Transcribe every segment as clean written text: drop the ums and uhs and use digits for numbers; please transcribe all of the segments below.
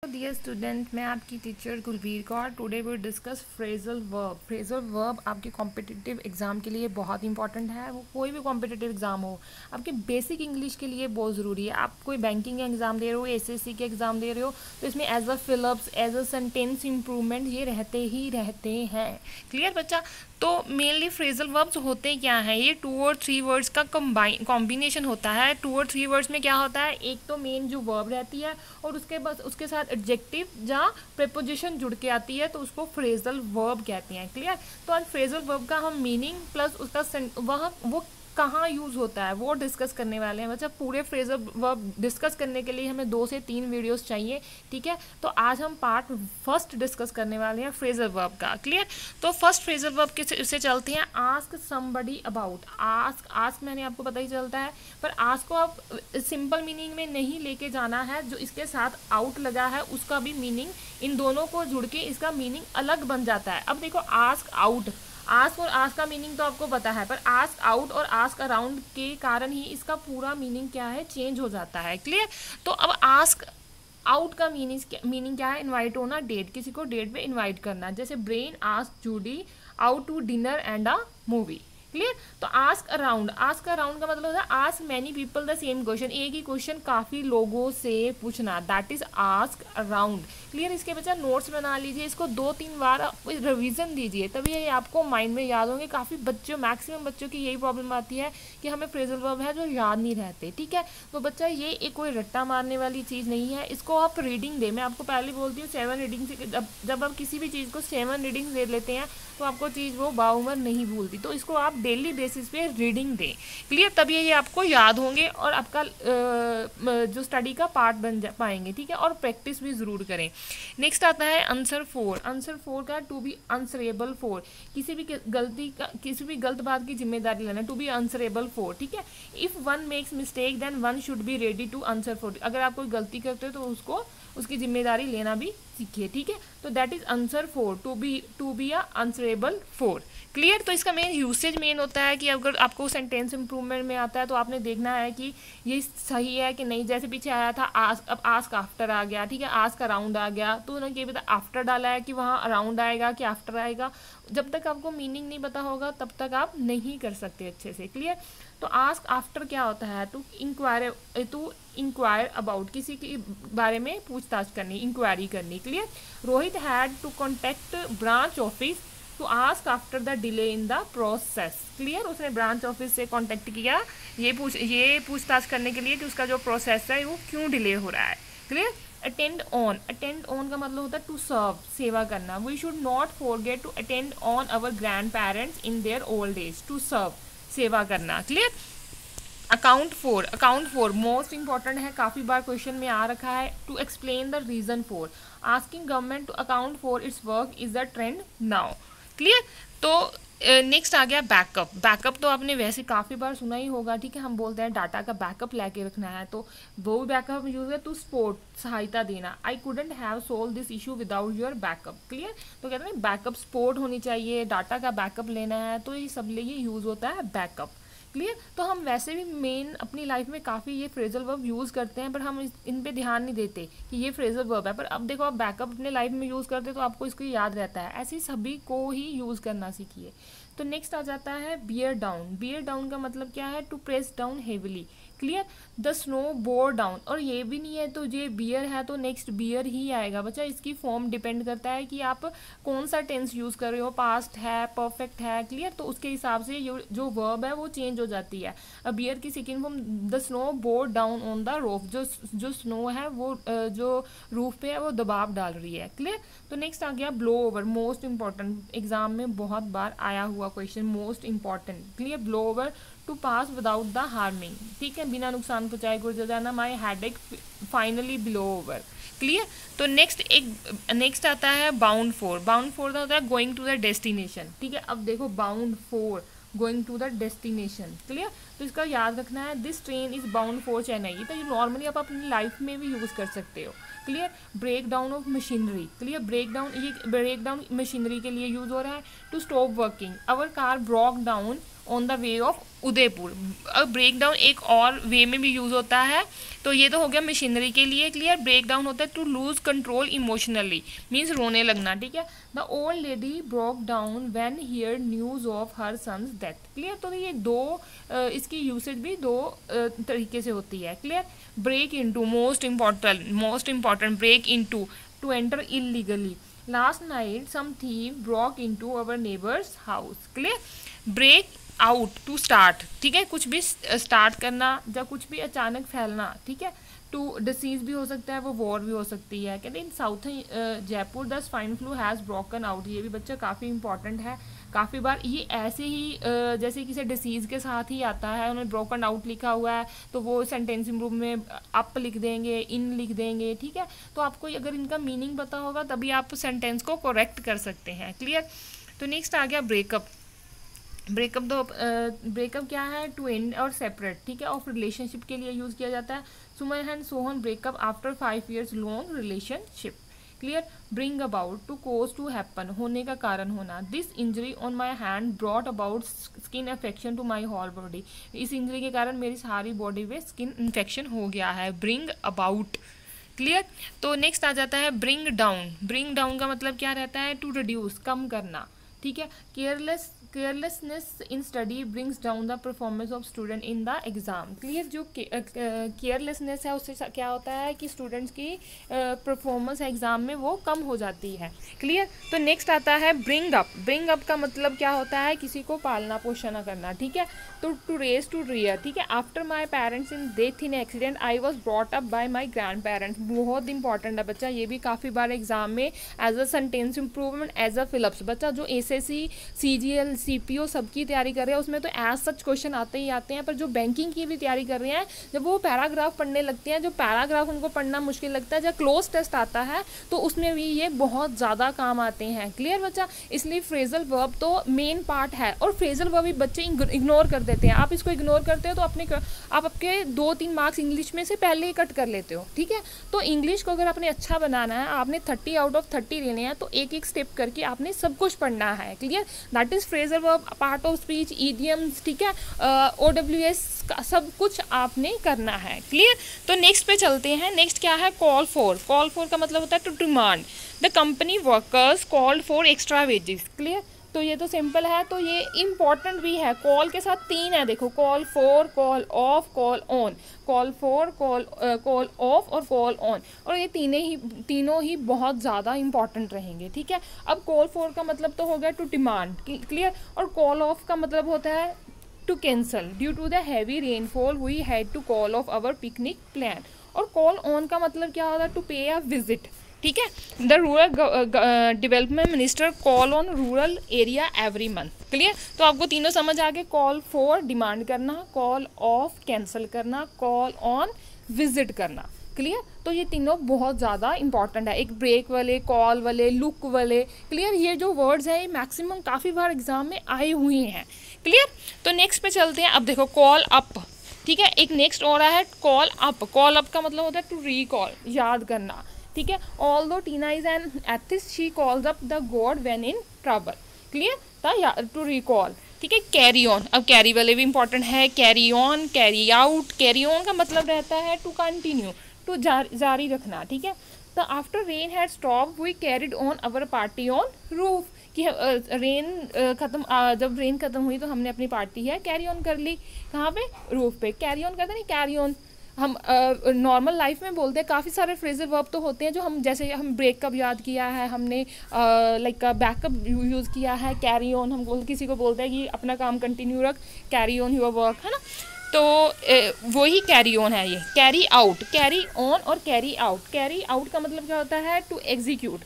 Dear student, मैं आपकी टीचर Kulvir Kaur. Today we discuss phrasal verb. Phrasal verb आपके कॉम्पिटिटिव एग्जाम के लिए बहुत इंपॉर्टेंट है। वो कोई भी कॉम्पिटिटिव एग्जाम हो, आपके बेसिक इंग्लिश के लिए बहुत ज़रूरी है। आप कोई बैंकिंग का एग्ज़ाम दे रहे हो, एसएससी के एग्ज़ाम दे रहे हो, तो इसमें as a fill ups, as a sentence improvement ये रहते हैं। क्लियर बच्चा? तो मेनली फ्रेजल वर्ब्स होते क्या हैं? ये 2 और 3 वर्ड्स का कॉम्बिनेशन होता है। 2 और 3 वर्ड्स में क्या होता है? एक तो मेन जो वर्ब रहती है और उसके साथ एडजेक्टिव या प्रेपोजिशन जुड़ के आती है, तो उसको फ्रेजल वर्ब कहते हैं। क्लियर? तो आज फ्रेजल वर्ब का हम मीनिंग प्लस उसका वो कहाँ यूज़ होता है वो डिस्कस करने वाले हैं। मतलब पूरे फ्रेजल वर्ब डिस्कस करने के लिए हमें 2 से 3 वीडियोस चाहिए। ठीक है, तो आज हम पार्ट फर्स्ट डिस्कस करने वाले हैं फ्रेजल वर्ब का। क्लियर? तो फर्स्ट फ्रेजल वर्ब के से चलते हैं। Ask somebody about. आस्क मैंने आपको पता ही चलता है, पर आस्क को आप सिंपल मीनिंग में नहीं लेके जाना है। जो इसके साथ आउट लगा है उसका भी मीनिंग, इन दोनों को जुड़ के इसका मीनिंग अलग बन जाता है। अब देखो, आस्क आउट, आस्क और आस्क का मीनिंग तो आपको पता है, पर आस्क आउट और आस्क अराउंड के कारण ही इसका पूरा मीनिंग क्या है, चेंज हो जाता है। क्लियर? तो अब आस्क आउट का मीनिंग क्या है? इनवाइट होना, डेट, किसी को डेट पे इनवाइट करना। जैसे Brian ask Judy out to dinner and a movie. Clear? तो आस्क अराउंड का मतलब होता है ask many people the same question. एक ही क्वेश्चन काफ़ी लोगों से पूछना, that is ask around. Clear? इसके बच्चा नोट्स बना लीजिए, इसको 2-3 बार रिवीजन दीजिए, तभी ये आपको माइंड में याद होंगे। काफ़ी बच्चों, मैक्सिमम बच्चों की यही प्रॉब्लम आती है कि हमें फ्रेजल वर्ब है जो याद नहीं रहते। ठीक है, तो बच्चा ये एक कोई रट्टा मारने वाली चीज़ नहीं है। इसको आप रीडिंग दे, मैं आपको पहले बोलती हूँ 7 रीडिंग से, जब आप किसी भी चीज़ को 7 रीडिंग दे लेते हैं तो आपको चीज़ वो बाउमर नहीं भूलती। तो इसको आप डेली बेसिस पे रीडिंग दें। क्लियर? तभी ये आपको याद होंगे और आपका जो स्टडी का पार्ट बन जा पाएंगे। ठीक है, और प्रैक्टिस भी ज़रूर करें। नेक्स्ट आता है आंसर 4। आंसर 4 का टू बी आंसरेबल फॉर, किसी भी गलत बात की जिम्मेदारी लेना, टू बी आंसरेबल फॉर। ठीक है, if one makes mistake then one should be ready to answer for. अगर आप कोई गलती करते हो तो उसकी जिम्मेदारी लेना भी सीखिए। ठीक है, तो that is answer 4, to be answerable for. Clear? तो इसका मेन यूसेज मेन होता है कि अगर आपको सेंटेंस इंप्रूवमेंट में आता है तो आपने देखना है कि ये सही है कि नहीं। जैसे पीछे आया था आस्क, अब आस्क आफ्टर आ गया। ठीक है, आस्क अराउंड आ गया, तो उन्होंने ये पता आफ्टर डाला है कि वहाँ अराउंड आएगा कि आफ्टर आएगा। जब तक आपको मीनिंग नहीं पता होगा तब तक आप नहीं कर सकते अच्छे से। क्लियर? तो आस्क आफ्टर क्या होता है? टू इंक्वायर अबाउट, किसी के बारे में पूछताछ करनी, इंक्वायरी करनी। Clear? Rohit had to contact branch office to ask after the delay in the process. Clear? उसने ब्रांच ऑफिस से कॉन्टेक्ट किया ये पूछताछ करने के लिए कि उसका जो प्रोसेस है वो क्यों डिले हो रहा है। क्लियर? अटेंड ऑन का मतलब होता है टू सर्व, सेवा करना। We should not forget to attend on our grand parents in their old age. To serve, सेवा करना। Clear? Account for most important है, काफ़ी बार क्वेश्चन में आ रखा है। To explain the reason for, asking government to account for its work is the trend now. Clear? तो नेक्स्ट आ गया बैकअप तो आपने वैसे काफ़ी बार सुना ही होगा। ठीक है, हम बोलते हैं डाटा का बैकअप लेके रखना है, तो वो बैकअप यूज है टू सपोर्ट, सहायता देना। I couldn't have solve this issue without your backup. Clear? तो कहते हैं बैकअप सपोर्ट होनी चाहिए, डाटा का बैकअप लेना है, तो ये सब लिए यूज़ होता है बैकअप। क्लियर? तो हम वैसे भी मेन अपनी लाइफ में काफ़ी ये फ्रेजल वर्ब यूज़ करते हैं, पर हम इन पे ध्यान नहीं देते कि ये फ्रेजल वर्ब है। पर अब देखो, आप बैकअप अपने लाइफ में यूज़ करते तो आपको इसको याद रहता है। ऐसे सभी को ही यूज़ करना सीखिए। तो नेक्स्ट आ जाता है बियर डाउन का मतलब क्या है? To press down heavily. Clear? The snow bore down, और ये भी नहीं है तो ये बियर है तो नेक्स्ट बियर ही आएगा। बच्चा इसकी फॉर्म डिपेंड करता है कि आप कौन सा टेंस यूज़ कर रहे हो, पास्ट है, परफेक्ट है। क्लियर? तो उसके हिसाब से जो वर्ब है वो चेंज हो जाती है। अब बियर की second form the snow bore down on the roof, जो स्नो है वो जो रूफ पे है वो दबाव डाल रही है। क्लियर? तो नेक्स्ट आ गया blow over, most important, exam में बहुत बार आया हुआ question, most important. Clear? Blow over to pass without the harming. ठीक है, बिना नुकसान पहुंचाए गुजर जाना। My headache finally blow over. Clear? तो नेक्स्ट आता है बाउंड फॉर का होता है गोइंग टू द डेस्टिनेशन। ठीक है, अब देखो bound for, going to the destination. Clear? तो इसका याद रखना है this train is bound for Chennai. तो ये नॉर्मली आप अपनी लाइफ में भी यूज़ कर सकते हो। Clear? Break down of machinery. Clear? Break down machinery के लिए यूज़ हो रहा है। To stop working, our car broke down on the way of Udaipur. अब ब्रेक डाउन एक और वे में भी यूज़ होता है, तो ये तो हो गया मशीनरी के लिए क्लियर। ब्रेक डाउन होता है to lose control emotionally, means रोने लगना, ठीक है। The old lady broke down when hear news of her son's death, clear. तो ये दो इसकी यूसेज भी दो तरीके से होती है, clear. Break into, most important break into, to enter illegally. Last night some thief broke into our neighbours house, clear. Break out, to start, ठीक है, कुछ भी स्टार्ट करना या कुछ भी अचानक फैलना, ठीक है। टू डिसीज भी हो सकता है, वो वॉर भी हो सकती है। कहते in south Jaipur the swine flu has broken out, ये भी बच्चा काफ़ी इंपॉर्टेंट है। काफ़ी बार ये ऐसे ही जैसे किसी डिसीज़ के साथ ही आता है, उन्होंने ब्रोकन आउट लिखा हुआ है तो वो सेंटेंस इम्प्रूव में अप लिख देंगे, इन लिख देंगे, ठीक है। तो आपको अगर इनका मीनिंग पता होगा तभी आप सेंटेंस को करेक्ट कर सकते हैं, क्लियर। तो नेक्स्ट आ गया ब्रेकअप। ब्रेकअप क्या है? टू एंड और सेपरेट, ठीक है, ऑफ रिलेशनशिप के लिए यूज़ किया जाता है। Suman and Sohan breakup after 5 years long relationship, clear. Bring about, to cause to happen, होने का कारण होना। This injury on my hand brought about skin infection to my whole body, इस इंजरी के कारण मेरी सारी बॉडी में स्किन इन्फेक्शन हो गया है। Bring about, clear. तो नेक्स्ट आ जाता है ब्रिंग डाउन। ब्रिंग डाउन का मतलब क्या रहता है? टू रिड्यूस, कम करना, ठीक है। Carelessness in study brings down the performance of student in the exam, clear. जो केयरलेसनेस है उससे क्या होता है कि स्टूडेंट्स की परफॉर्मेंस एग्जाम में वो कम हो जाती है, क्लियर। तो नेक्स्ट आता है ब्रिंग अप। ब्रिंग अप का मतलब क्या होता है? किसी को पालना पोषण करना, ठीक है। तो टू रेज, टू रियर, ठीक है। After my parents in death in accident I was brought up by my grand parents, बहुत इंपॉर्टेंट है बच्चा, ये भी काफ़ी बार एग्जाम में as a sentence improvement, as a fill ups. बच्चा जो एसएससी, सीजीएल, सीपीओ सबकी तैयारी कर रहे हैं उसमें तो एज सच क्वेश्चन आते ही आते हैं, पर जो बैंकिंग की भी तैयारी कर रहे हैं जब वो पैराग्राफ पढ़ने लगते हैं, जो पैराग्राफ उनको पढ़ना मुश्किल लगता है, जब क्लोज टेस्ट आता है तो उसमें भी ये बहुत ज़्यादा काम आते हैं, क्लियर बच्चा। इसलिए फ्रेजल वर्ब तो मेन पार्ट है, और फ्रेजल वर्ब भी बच्चे इग्नोर कर देते हैं। आप इसको इग्नोर करते हो तो आप आपके 2-3 मार्क्स इंग्लिश में से पहले ही कट कर लेते हो, ठीक है। तो इंग्लिश को अगर आपने अच्छा बनाना है, आपने 30 out of 30 लेने हैं, तो एक एक स्टेप करके आपने सब कुछ पढ़ना है, clear. That is phrasal verb, part of speech, idioms, ठीक है, OWS का सब कुछ आपने करना है, क्लियर। तो नेक्स्ट पे चलते हैं। नेक्स्ट क्या है? Call for. कॉल फॉर का मतलब होता है to demand. The company workers called for extra wages, clear. तो ये तो सिंपल है, तो ये इम्पॉर्टेंट भी है। कॉल के साथ 3 है, देखो, call for, call of, call on. Call for, call of और कॉल ऑन, और ये तीनों ही बहुत ज़्यादा इंपॉर्टेंट रहेंगे, ठीक है। अब कॉल फॉर का मतलब तो हो गया टू डिमांड, क्लियर। और कॉल ऑफ का मतलब होता है to cancel, due to the heavy rainfall we had to call off our picnic plan. और कॉल ऑन का मतलब क्या होता है? टू पे अ विजिट, ठीक है। The rural development minister call on rural area every month, clear. तो आपको तीनों समझ आ गए। कॉल फॉर डिमांड करना, कॉल ऑफ कैंसिल करना, कॉल ऑन विजिट करना, क्लियर। तो ये तीनों बहुत ज़्यादा इंपॉर्टेंट है। एक ब्रेक वाले, कॉल वाले, लुक वाले, क्लियर। ये जो वर्ड्स हैं ये मैक्सिमम काफ़ी बार एग्जाम में आए हुए हैं, क्लियर। तो नेक्स्ट पे चलते हैं। अब देखो कॉल अप, ठीक है। एक नेक्स्ट और है कॉल अप। कॉल अप का मतलब होता है टू रिकॉल, याद करना, ठीक है। Although Tina is an atheist she calls up the god when in trouble, clear. To recall, ठीक है। कैरी ऑन, अब कैरी वाले भी इंपॉर्टेंट है। Carry on, carry out. Carry on का मतलब रहता है टू कंटिन्यू, टू जारी रखना, ठीक है। तो after rain had stop we carried on our party on roof, कि जब रेन खत्म हुई तो हमने अपनी पार्टी है कैरी ऑन कर ली, कहाँ पे? रूफ पे। कैरी ऑन करते नहीं, कैरी ऑन हम नॉर्मल लाइफ में बोलते हैं। काफ़ी सारे फ्रेजल वर्ब तो होते हैं जो हम, जैसे हम ब्रेकअप याद किया है हमने, लाइक बैकअप यूज़ किया है। कैरी ऑन हम किसी को बोलते हैं कि अपना काम कंटिन्यू रख, कैरी ऑन योर वर्क, है ना। तो वही कैरी ऑन है ये। कैरी आउट, कैरी ऑन और कैरी आउट। कैरी आउट का मतलब क्या होता है? टू एग्जीक्यूट,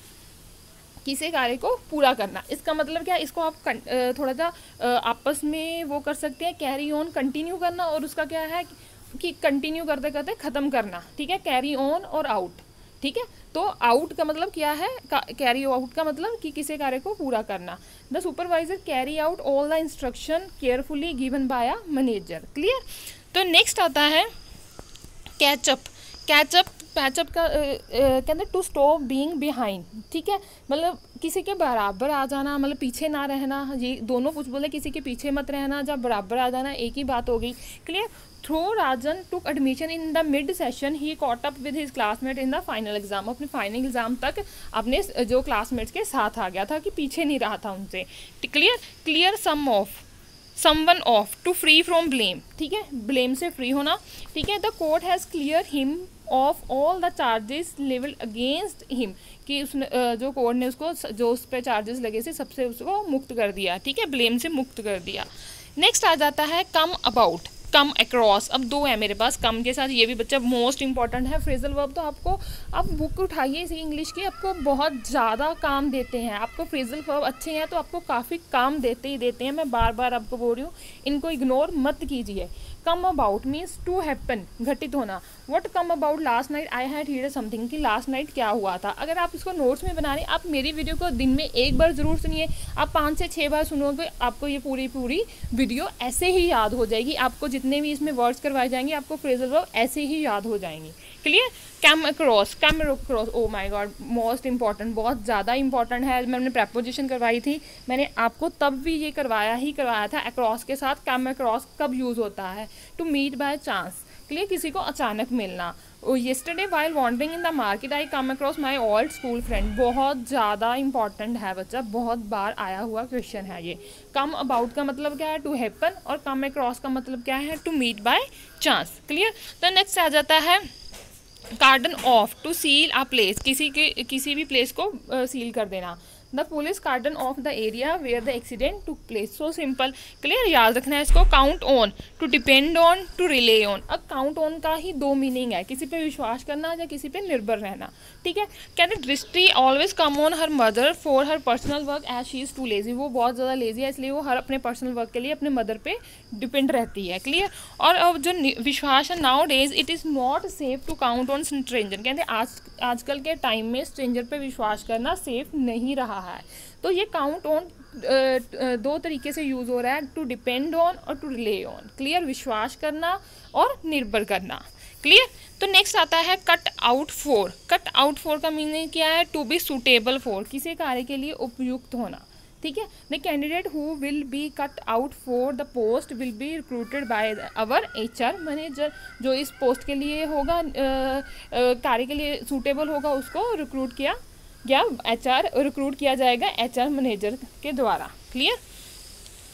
किसी कार्य को पूरा करना। इसका मतलब क्या? इसको आप थोड़ा सा आपस में वो कर सकते हैं। कैरी ऑन कंटिन्यू करना, और उसका क्या है कि कंटिन्यू करते करते ख़त्म करना, ठीक है। कैरी ऑन और आउट, ठीक है। तो आउट का मतलब क्या है? कैरी आउट का मतलब कि किसी कार्य को पूरा करना। The supervisor carry out all the instruction carefully given by a manager, clear. तो नेक्स्ट आता है कैचअप। कैचअप पैचअप का कहते टू स्टॉप बीइंग बिहाइंड, ठीक है, मतलब किसी के बराबर आ जाना, मतलब पीछे ना रहना, ये दोनों कुछ बोले, किसी के पीछे मत रहना, जब बराबर आ जाना एक ही बात हो गई। Clear. Through Rajan took admission in the mid session, he caught up with his classmate in the final exam, अपने फाइनल एग्जाम तक अपने जो क्लासमेट्स के साथ आ गया था, कि पीछे नहीं रहा था उनसे। Clear. Clear someone off to free from blame, ठीक है, ब्लेम से फ्री होना, ठीक है। The court has clear him off all the charges levelled against him, कि उसने जो कोर्ट ने उसको जो उस पर चार्जेस लगे थे सबसे उसको मुक्त कर दिया, ठीक है, ब्लेम से मुक्त कर दिया। नेक्स्ट आ जाता है कम अबाउट, कम अक्रॉस। अब दो है मेरे पास कम के साथ, ये भी बच्चा मोस्ट इंपॉर्टेंट है। फ्रेजल वर्ब तो आपको, आप बुक उठाइए इसी इंग्लिश की, आपको बहुत ज़्यादा काम देते हैं। आपको फ्रेजल वर्ब अच्छे हैं तो आपको काफ़ी काम देते ही देते हैं, मैं बार बार आपको बोल रही हूँ, इनको इग्नोर मत कीजिए। Come about means to happen, घटित होना। What come about last night I had heard something, कि लास्ट नाइट क्या हुआ था। अगर आप इसको नोट्स में बना रहे, आप मेरी वीडियो को दिन में एक बार ज़रूर सुनिए, आप 5 से 6 बार सुनोगे, आपको ये पूरी वीडियो ऐसे ही याद हो जाएगी। आपको जितने भी इसमें वर्ड्स करवाए जाएंगे, आपको फ्रेजल वर्ब ऐसे ही याद हो जाएंगी। Clear. Come across, oh my God, most important, बहुत ज़्यादा इंपॉर्टेंट है। मैंने प्रेपोजिशन करवाई थी, मैंने आपको तब भी ये करवाया था अक्रॉस के साथ। कम अक्रॉस कब यूज़ होता है? To meet by chance, clear, किसी को अचानक मिलना। Yesterday while wondering in the market I came across my old school friend, बहुत ज़्यादा इंपॉर्टेंट है बच्चा, बहुत बार आया हुआ क्वेश्चन है ये। कम अबाउट का मतलब क्या है? टू हैपन, और कम अक्रॉस का मतलब क्या है? To meet by chance. Clear. तो नेक्स्ट आ जाता है cordon off, to seal a place, किसी भी प्लेस को सील कर देना। The police cordon off the area where the accident took place, so simple. Clear, याद रखना है इसको। Count on, to depend on, to rely on. अब काउंट ऑन का ही दो मीनिंग है, किसी पे विश्वास करना या किसी पे निर्भर रहना, ठीक है। कहते Drishti always come on her mother for her personal work as she is too lazy, वो बहुत ज़्यादा लेजी है, इसलिए वो हर अपने पर्सनल वर्क के लिए अपने मदर पे डिपेंड रहती है। क्लियर। और अब जो विश्वास है, nowadays it is not safe to count on stranger, कहते आजकल के टाइम में स्ट्रेंजर पे विश्वास करना सेफ नहीं रहा है। तो ये काउंट ऑन दो तरीके से यूज़ हो रहा है, टू डिपेंड ऑन और टू रिले ऑन। क्लियर, विश्वास करना और निर्भर करना। क्लियर। तो नेक्स्ट आता है cut out for. Cut out for का मीनिंग क्या है? टू बी सूटेबल फॉर, किसी कार्य के लिए उपयुक्त होना, ठीक है। The candidate who will be cut out for the post will be recruited by our HR manager, जो इस पोस्ट के लिए होगा, कार्य के लिए सूटेबल होगा, उसको रिक्रूट किया गया, रिक्रूट किया जाएगा HR मैनेजर के द्वारा। क्लियर।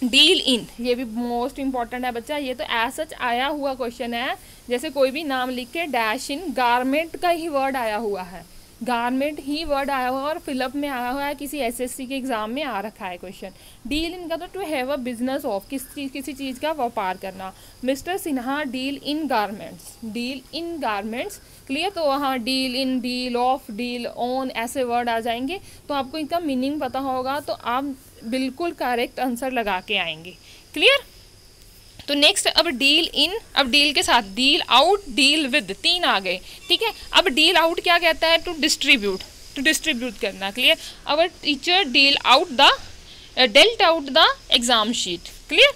डील इन, ये भी मोस्ट इंपॉर्टेंट है बच्चा, ये तो एज सच आया हुआ क्वेश्चन है, जैसे कोई भी नाम लिख के डैश इन, गारमेंट का ही वर्ड आया हुआ है, गारमेंट ही वर्ड आया हुआ है और फिलअप में आया हुआ है, किसी SSC के एग्जाम में आ रखा है क्वेश्चन। डील इन का तो to have a business of, किसी चीज़ का व्यापार करना। Mister Sinha deal in garments, deal in garments. Clear. तो वहाँ deal in, deal of, deal on ऐसे वर्ड आ जाएंगे, तो आपको इनका मीनिंग पता होगा तो आप बिल्कुल करेक्ट आंसर लगा के आएंगे। क्लियर। तो नेक्स्ट अब डील इन, अब डील के साथ डील आउट, डील विद, 3 आ गए, ठीक है। अब डील आउट क्या कहता है? टू डिस्ट्रीब्यूट, टू डिस्ट्रीब्यूट करना। Clear. Our teacher deal out the, dealt out the exam sheet. Clear.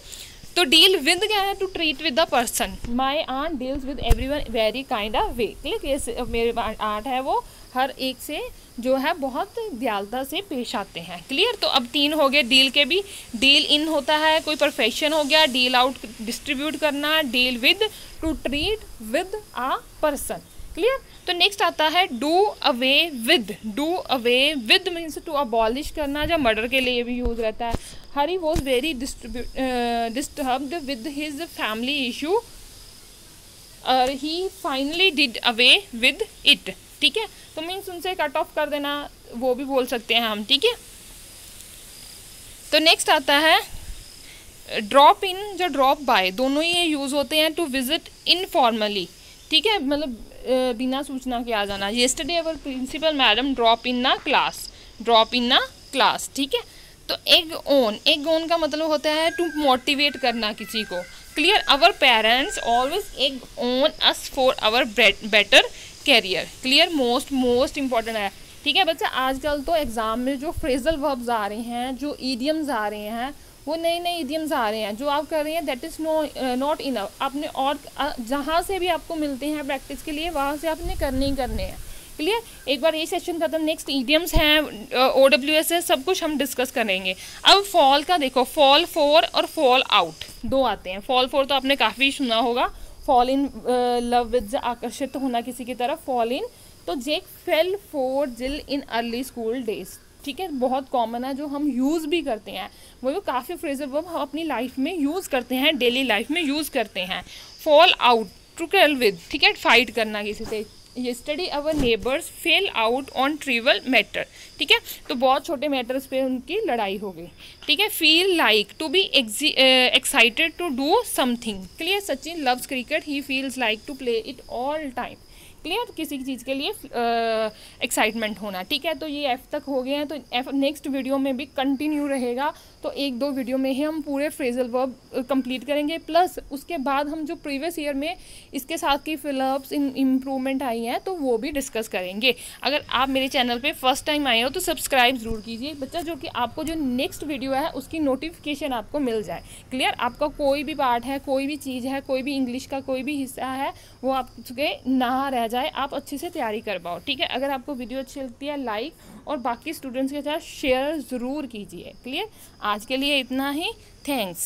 तो डील विद क्या है? To treat with the person. My aunt deals with everyone very kind of way. Clear. मेरे aunt है वो हर एक से जो है बहुत दयालुता से पेश आते हैं। क्लियर। तो अब 3 हो गए डील के भी। डील इन होता है कोई प्रोफेशन हो गया, डील आउट डिस्ट्रीब्यूट करना, deal with to treat with a person. Clear. तो नेक्स्ट आता है do away with. Do away with means to abolish करना, या मर्डर के लिए भी यूज रहता है। Hari was very disturbed with his family issue और he finally did away with it, ठीक है। तो मीन्स उनसे कट ऑफ कर देना, वो भी बोल सकते हैं हम, ठीक है। तो नेक्स्ट आता है ड्रॉप इन, जो ड्रॉप बाय, दोनों ये यूज़ होते हैं टू विजिट इनफॉर्मली, ठीक है, मतलब बिना सूचना के आ जाना। Yesterday our principal madam drop in ना क्लास, ड्रॉप इन ना क्लास, ठीक है। तो एग ऑन, एग ऑन का मतलब होता है टू मोटिवेट करना किसी को। Clear. Our parents always egg on us for our better career. Clear, most important है, ठीक है बच्चा। आजकल तो एग्जाम में जो फ्रेजल वर्ब्स आ रहे हैं, जो ईडियम्स आ रहे हैं, वो नए नए इडियम्स आ रहे हैं, जो आप कर रहे हैं दैट इज़ नॉट इनफ। आपने और जहाँ से भी आपको मिलते हैं प्रैक्टिस के लिए वहाँ से आपने करने ही करने हैं। क्लियर? एक बार ये सेशन खत्म, नेक्स्ट इडियम्स हैं, OWS है, सब कुछ हम डिस्कस करेंगे। अब फॉल का देखो, फॉल फॉर और फॉल आउट दो आते हैं। फॉल फॉर तो आपने काफ़ी सुना होगा, फॉल इन लव विद, आकर्षित होना किसी की तरफ, फॉल इन। तो जेक फेल फॉर जिल इन अर्ली स्कूल डेज, ठीक है, बहुत कॉमन है जो हम यूज़ भी करते हैं। वो काफ़ी फ्रेजल वर्ब हम अपनी लाइफ में यूज़ करते हैं, डेली लाइफ में यूज़ करते हैं। Fall out, to quarrel with, ठीक है, फाइट करना किसी से। Yesterday our neighbors fell out on trivial matter, ठीक है, तो बहुत छोटे मैटर्स पे उनकी लड़ाई हो गई, ठीक है। Feel like, to be excited to do something. Clear? Sachin loves cricket, he feels like to play it all time. Clear? किसी चीज़ के लिए एक्साइटमेंट होना, ठीक है। तो ये F तक हो गए हैं, तो F नेक्स्ट वीडियो में भी कंटिन्यू रहेगा। तो एक दो वीडियो में ही हम पूरे फ्रेजल वर्ब कंप्लीट करेंगे, प्लस उसके बाद हम जो प्रीवियस ईयर में इसके साथ की फिलअप्स इम्प्रूवमेंट आई हैं तो वो भी डिस्कस करेंगे। अगर आप मेरे चैनल पे फर्स्ट टाइम आए हो तो सब्सक्राइब ज़रूर कीजिए बच्चा, जो कि आपको जो नेक्स्ट वीडियो है उसकी नोटिफिकेशन आपको मिल जाए। क्लियर? आपका कोई भी पार्ट है, कोई भी चीज़ है, कोई भी इंग्लिश का कोई भी हिस्सा है, वो आपके ना रह जाए, आप अच्छे से तैयारी कर पाओ, ठीक है। अगर आपको वीडियो अच्छी लगती है लाइक और बाकी स्टूडेंट्स के साथ शेयर ज़रूर कीजिए। क्लियर? आज के लिए इतना ही, थैंक्स।